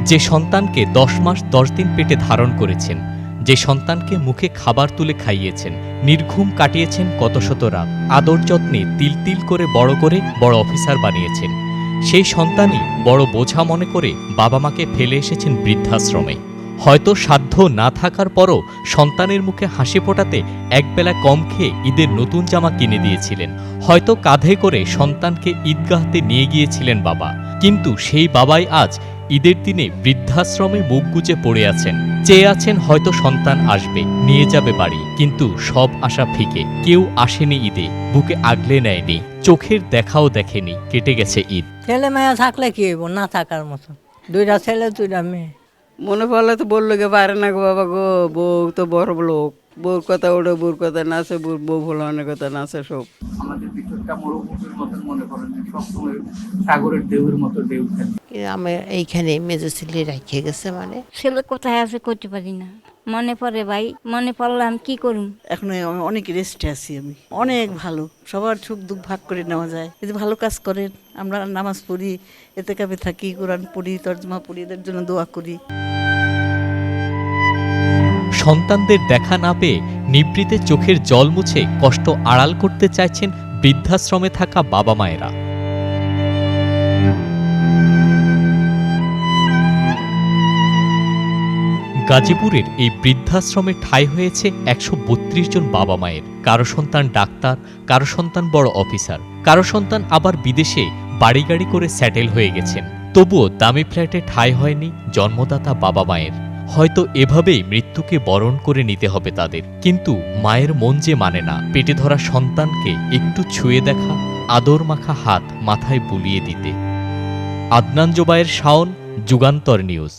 যে সন্তানকে 10 মাস 10 দিন পেটে ধারণ করেছেন, যে সন্তানকে মুখে খাবার তুলে খাইয়েছেন, নির্ঘুম কাটিয়েছেন কত শত রাত, আদর যত্নে তিল তিল করে বড় অফিসার বানিয়েছেন, সেই সন্তানই বড় বোঝা মনে করে বাবা মাকে ফেলে এসেছেন বৃদ্ধাশ্রমে। হয়তো সাধ্য না থাকার পরও সন্তানের মুখে হাসি ফোটাতে একবেলা কম খেয়ে ঈদের নতুন জামা কিনে দিয়েছিলেন। হয়তো কাঁধে করে সন্তানকে ঈদগাহতে নিয়ে গিয়েছিলেন বাবা, কিন্তু সেই বাবাই আজ ঈদের দিনে বৃদ্ধাশ্রমে মুখ গুজে পড়ে আছেন। চেয়ে আছেন হয়তো সন্তান আসবে, নিয়ে যাবে বাড়ি, কিন্তু সব আশা ফিকে। কেউ আসেনি ঈদে, বুকে আগলে নেয়নি, চোখের দেখাও দেখেনি, কেটে গেছে ঈদ। ছেলে মেয়ে থাকলে কি হইব, না থাকার মতো। 2টা ছেলে 2টা মেয়ে। মনে পড়লে তো বললো গে পারে না গো বাবা গো, বউ তো বড় লোক, বউর কথা ওঠে, বউর কথা নাচে, বউ ভোলানের কথা নাচে সব। আমাদের ভিতরটা মরুভূমির মতন মনে করেন, সবসময় সাগরের ঢেউয়ের মতো ঢেউ খেলে। আমি এইখানে মেজো ছেলে রেখে গেছে, মানে ছেলে কোথায় আছে করতে পারি না, মনে পড়ে ভাই, মনে পড়লে আমি কি করুম। এখন অনেক রেস্টে আছি আমি, অনেক ভালো, সবার সুখ দুঃখ ভাগ করে নেওয়া যায়। এই যে ভালো কাজ করেন, আমরা নামাজ পড়ি, এতে কাপে থাকি, কোরআন পড়ি, তর্জমা পড়ি, এদের জন্য দোয়া করি। সন্তানদের দেখা না পেয়ে নিভৃতে চোখের জল মুছে কষ্ট আড়াল করতে চাইছেন বৃদ্ধাশ্রমে থাকা বাবা মায়েরা। গাজীপুরের এই বৃদ্ধাশ্রমে ঠাঁই হয়েছে 132 জন বাবা মায়ের। কারো সন্তান ডাক্তার, কারো সন্তান বড় অফিসার, কারো সন্তান আবার বিদেশে বাড়ি গাড়ি করে সেটেল হয়ে গেছেন। তবুও দামি ফ্ল্যাটে ঠাঁই হয়নি জন্মদাতা বাবা মায়ের। হয়তো এভাবেই মৃত্যুকে বরণ করে নিতে হবে তাদের। কিন্তু মায়ের মন যে মানে না পেটে ধরা সন্তানকে একটু ছুঁয়ে দেখা, আদর মাখা হাত মাথায় বুলিয়ে দিতে। আদনান জোবায়ের শাওন, যুগান্তর নিউজ।